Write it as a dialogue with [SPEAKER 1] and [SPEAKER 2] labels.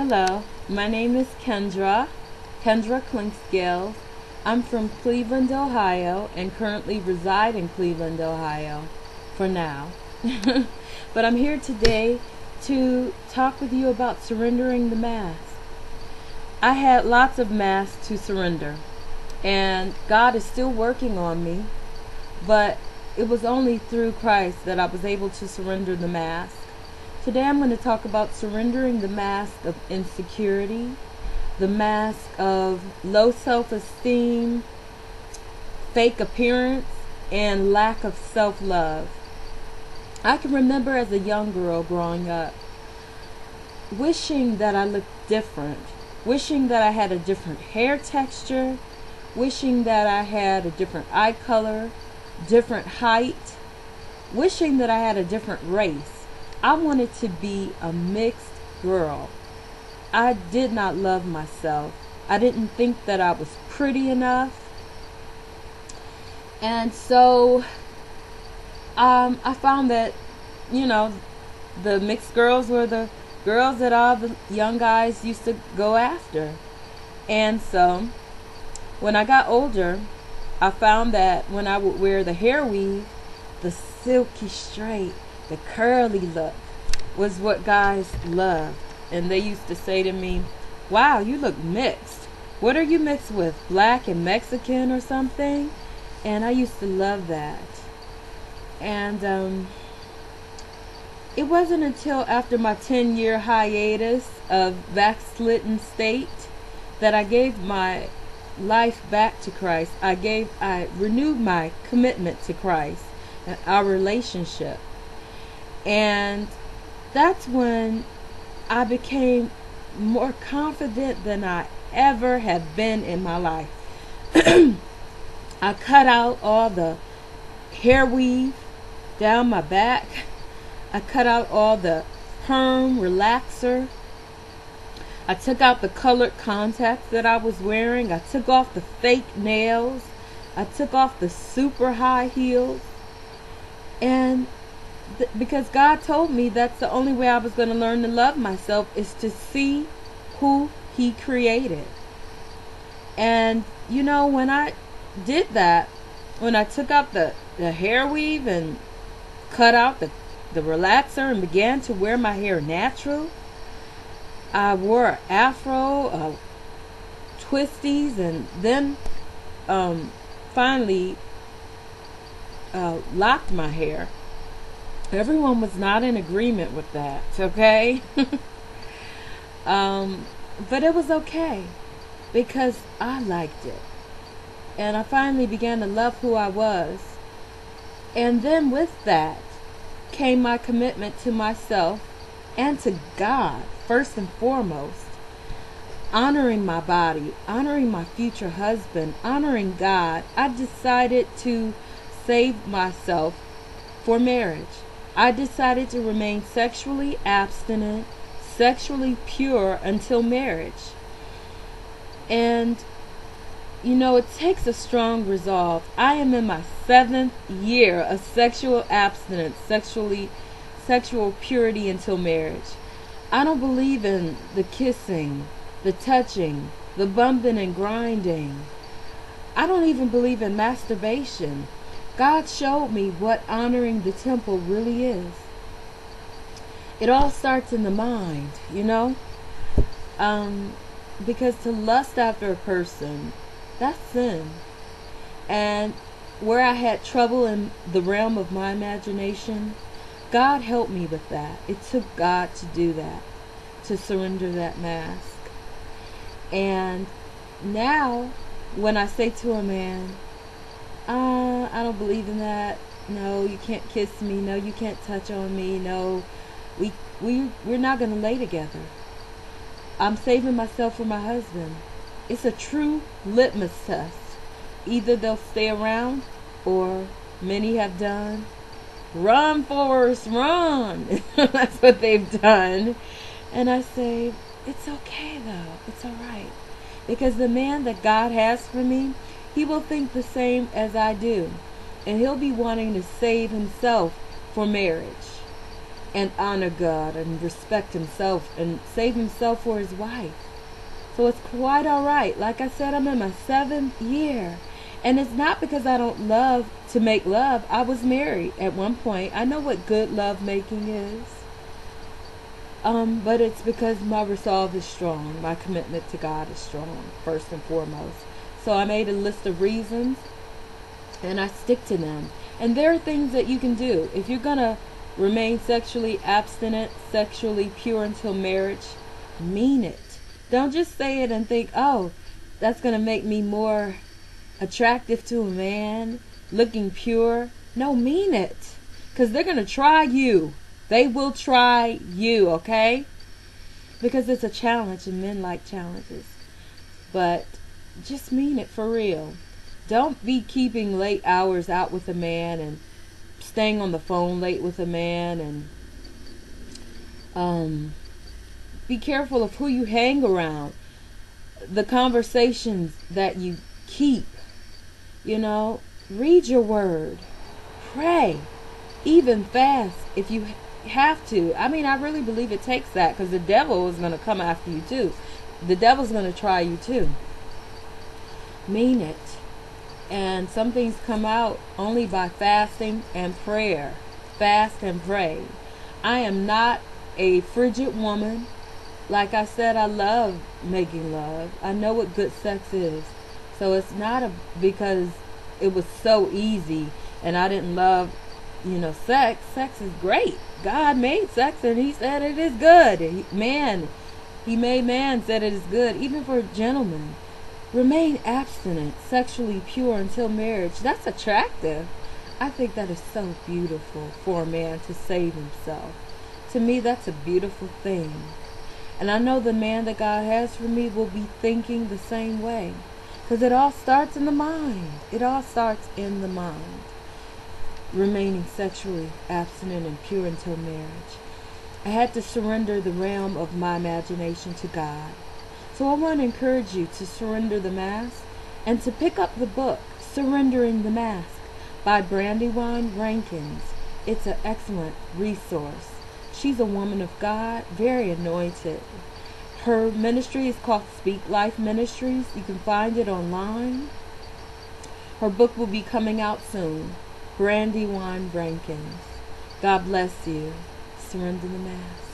[SPEAKER 1] Hello, my name is Kendra Clinkscales. I'm from Cleveland, Ohio, and currently reside in Cleveland, Ohio, for now. But I'm here today to talk with you about surrendering the mask. I had lots of masks to surrender, and God is still working on me, but it was only through Christ that I was able to surrender the mask. Today I'm going to talk about surrendering the mask of insecurity, the mask of low self-esteem, fake appearance, and lack of self-love. I can remember as a young girl growing up, wishing that I looked different, wishing that I had a different hair texture, wishing that I had a different eye color, different height, wishing that I had a different race. I wanted to be a mixed girl. I did not love myself. I didn't think that I was pretty enough. And so I found that, the mixed girls were the girls that all the young guys used to go after. And so when I got older, I found that when I would wear the hair weave, the silky straight, the curly look was what guys loved. And they used to say to me, "Wow, you look mixed. What are you mixed with? Black and Mexican or something?" And I used to love that. And it wasn't until after my 10-year hiatus of backslidden state that I gave my life back to Christ. I renewed my commitment to Christ and our relationship. And that's when I became more confident than I ever have been in my life. I cut out all the hair weave down my back. I cut out all the perm relaxer. I took out the colored contacts that I was wearing. I took off the fake nails. I took off the super high heels. And because God told me that's the only way I was going to learn to love myself, is to see who He created. And when I did that, when I took out the hair weave and cut out the relaxer and began to wear my hair natural, I wore an afro, twisties, and then finally locked my hair. Everyone was not in agreement with that, okay? But it was okay because I liked it. And I finally began to love who I was. And then with that came my commitment to myself and to God, first and foremost. Honoring my body, honoring my future husband, honoring God. I decided to save myself for marriage. I decided to remain sexually abstinent, sexually pure until marriage. And, it takes a strong resolve. I am in my 7th year of sexual abstinence, sexual purity until marriage. I don't believe in the kissing, the touching, the bumping and grinding. I don't even believe in masturbation. God showed me what honoring the temple really is. It all starts in the mind, because to lust after a person, that's sin. And where I had trouble in the realm of my imagination, God helped me with that. It took God to do that, to surrender that mask. And now, when I say to a man, I don't believe in that. No, you can't kiss me. No, you can't touch on me. No, we're not going to lay together. I'm saving myself for my husband. It's a true litmus test. Either they'll stay around, or many have done. Run, Forrest, run. That's what they've done. And I say, it's okay though. It's all right. Because the man that God has for me, he will think the same as I do. And he'll be wanting to save himself for marriage. and honor God and respect himself and save himself for his wife. So it's quite alright. Like I said, I'm in my 7th year. And it's not because I don't love to make love. I was married at one point. I know what good love making is. But it's because my resolve is strong. My commitment to God is strong, first and foremost. So I made a list of reasons, and I stick to them. And there are things that you can do. If you're going to remain sexually abstinent, sexually pure until marriage, mean it. Don't just say it and think, oh, that's going to make me more attractive to a man, looking pure. No, mean it. Because they're going to try you. They will try you, okay? Because it's a challenge and men like challenges. But just mean it for real. Don't be keeping late hours out with a man and staying on the phone late with a man, and be careful of who you hang around, the conversations that you keep. You know, read your word, pray, even fast if you have to. I mean, I really believe it takes that, because the devil is going to come after you too. The devil's going to try you too. Mean it. And some things come out only by fasting and prayer. Fast and pray. I am not a frigid woman. Like I said, I love making love. I know what good sex is. So it's not because it was so easy and I didn't love, sex. Sex is great. God made sex and he said it is good. He made man, said it is good. Even for gentlemen. Remain abstinent, sexually pure until marriage. That's attractive. I think that is so beautiful for a man to save himself. To me, that's a beautiful thing. And I know the man that God has for me will be thinking the same way. Because it all starts in the mind. It all starts in the mind. Remaining sexually abstinent and pure until marriage. I had to surrender the realm of my imagination to God. So I want to encourage you to surrender the mask and to pick up the book, Surrendering the Mask by Brandywine Rankins. It's an excellent resource. She's a woman of God, very anointed. Her ministry is called Speak Life Ministries. You can find it online. Her book will be coming out soon. Brandywine Rankins. God bless you. Surrender the mask.